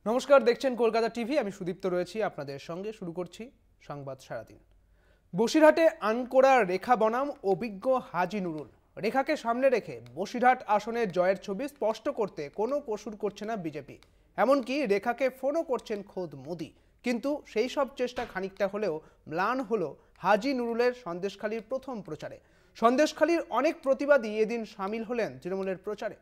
নমস্কার, দেখছেন কলকাতা টিভি। আমি সুদীপ্ত রয়েছি আপনাদের সঙ্গে। শুরু করছি সংবাদ সারাদিন। বসিরহাটে আনকোড়া রেখা বনাম অভিজ্ঞ হাজি নুরুল। রেখাকে সামনে রেখে বসিরহাট আসনের জয়ের ছবি স্পষ্ট করতে কোনো কসুর করছে না বিজেপি। এমনকি রেখাকে ফোনও করছেন খোদ মোদি। কিন্তু সেই সব চেষ্টা খানিকটা হলেও ম্লান হলো হাজি নুরুলের সন্দেশখালীর প্রথম প্রচারে। সন্দেশখালীর অনেক প্রতিবাদী এদিন সামিল হলেন তৃণমূলের প্রচারে।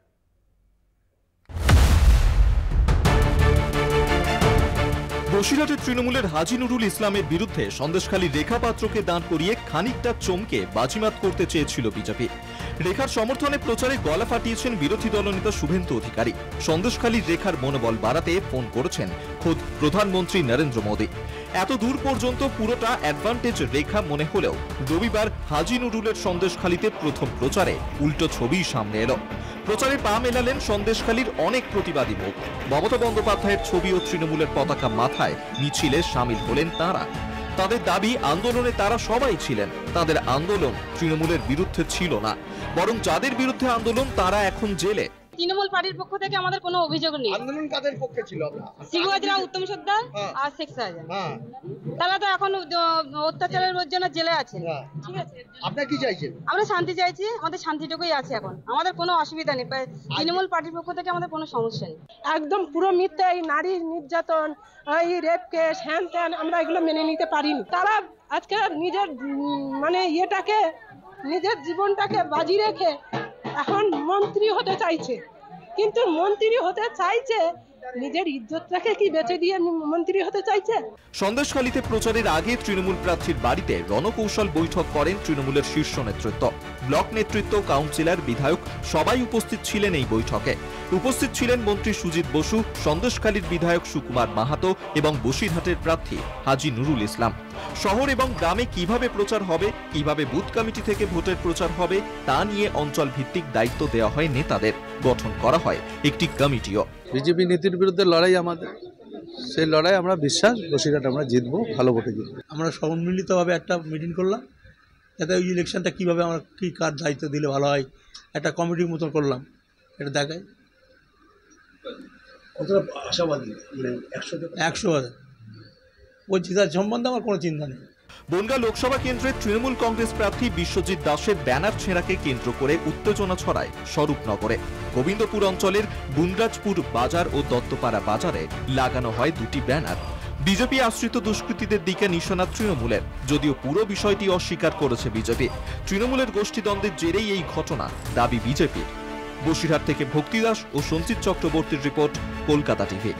বসিরহাটের তৃণমূলের হাজি নুরুল ইসলামের বিরুদ্ধে সন্দেশখালী রেখা পাত্রকে দাঁড় করিয়ে খানিকটা চমকে বাজিমাত করতে চেয়েছিল বিজেপি। রেখার সমর্থনে প্রচারে গলা ফাটিয়েছেন বিরোধী দলনেতা শুভেন্দু অধিকারী। সন্দেশখালীর রেখার মনোবল বাড়াতে ফোন করেছেন খোদ প্রধানমন্ত্রী নরেন্দ্র মোদী। এত দূর পর্যন্ত পুরোটা অ্যাডভান্টেজ রেখা মনে হলেও রবিবার হাজি নুরুলের সন্দেশখালীতে প্রথম প্রচারে উল্টো ছবিই সামনে এলো। প্রচারে পা মেলালেন সন্দেশখালীর অনেক প্রতিবাদী মুখ। মমতা বন্দ্যোপাধ্যায়ের ছবি ও তৃণমূলের পতাকা মাথায় মিছিলে সামিল হলেন তারা। তাদের দাবি, আন্দোলনে তারা সবাই ছিলেন। তাদের আন্দোলন তৃণমূলের বিরুদ্ধে ছিল না, বরং যাদের বিরুদ্ধে আন্দোলন তারা এখন জেলে। তৃণমূল পার্টির পক্ষ থেকে আমাদের কোনো অভিযোগ নেই। আন্দোলন কাদের পক্ষে ছিল? সিংহাজরা, উত্তম সর্দার আর শেখ শাহজাহান। তারা তো এখন অত্যাচারের জন্য জেলে আছে। ঠিক আছে, আপনারা কি চাইছেন? আমরা শান্তি চাইছি, আমাদের শান্তিটুকুই আছে এখন, আমাদের কোনো অসুবিধা নেই। তৃণমূল পার্টির পক্ষ থেকে আমাদের কোনো সমস্যা নেই। একদম পুরো মিথ্যে। এই নারী নির্যাতন, এই রেপ কেস, হ্যান ত্যান, আমরা এগুলো মেনে নিতে পারিনি। তারা আজকে নিজের ইয়েটাকে, নিজের জীবনটাকে বাজি রেখে এখন মন্ত্রী হতে চাইছে। কিন্তু মন্ত্রী হতে চাইছে, নিজের ইজ্জতটাকে কি বেচে দিয়ে মন্ত্রী হতে চাইছে। সন্দেশখালীতে প্রচারের আগে তৃণমূল প্রার্থীর বাড়িতে রণকৌশল বৈঠক করেন তৃণমূলের শীর্ষ নেতৃত্ব। ব্লক নেতৃত্ব, কাউন্সিলর, বিধায়ক সবাই উপস্থিত ছিলেন এই বৈঠকে। উপস্থিত ছিলেন মন্ত্রী সুজিত বসু, সন্দেশখালীর বিধায়ক সুকুমার মাহাতো এবং বসিরহাটের প্রার্থী হাজি নুরুল ইসলাম। শহর এবং গ্রামে কিভাবে প্রচার হবে, কিভাবে বুথ কমিটি থেকে ভোটের প্রচার হবে তা নিয়ে অঞ্চল ভিত্তিক দায়িত্ব দেওয়া হয় নেতাদের। গঠন করা হয় একটি কমিটিও। বিজেপি নীতির বিরুদ্ধে লড়াই আমাদের, সেই লড়াই আমরা বিশ্বাস বসিরহাট আমরা জিতবো, ভালো ভোটে জিতবো। আমরা সম্মিলিতভাবে একটা মিটিং করলাম, যাতে ওই ইলেকশনটা কীভাবে আমরা কী কার দায়িত্ব দিলে ভালো হয় একটা কমিটির মতন করলাম, এটা দেখায়। কতটা আশাবাদী? 100 ওই জিতার সম্বন্ধে আমার কোনো চিন্তা নেই। বনগাঁ লোকসভা কেন্দ্রের তৃণমূল কংগ্রেস প্রার্থী বিশ্বজিৎ দাসের ব্যানার ছেঁড়াকে কেন্দ্র করে উত্তেজনা ছড়ায় স্বরূপনগরে। গোবিন্দপুর অঞ্চলের বুনরাজপুর বাজার ও দত্তপাড়া বাজারে লাগানো হয় দুটি ব্যানার। বিজেপি আশ্রিত দুষ্কৃতীদের দিকে নিশানা তৃণমূলের, যদিও পুরো বিষয়টি অস্বীকার করেছে বিজেপি। তৃণমূলের গোষ্ঠীদ্বন্দ্বের জেরেই এই ঘটনা, দাবি বিজেপির। বসিরহাট থেকে ভক্তি দাস ও সঞ্চিত চক্রবর্তীর রিপোর্ট, কলকাতা টিভি।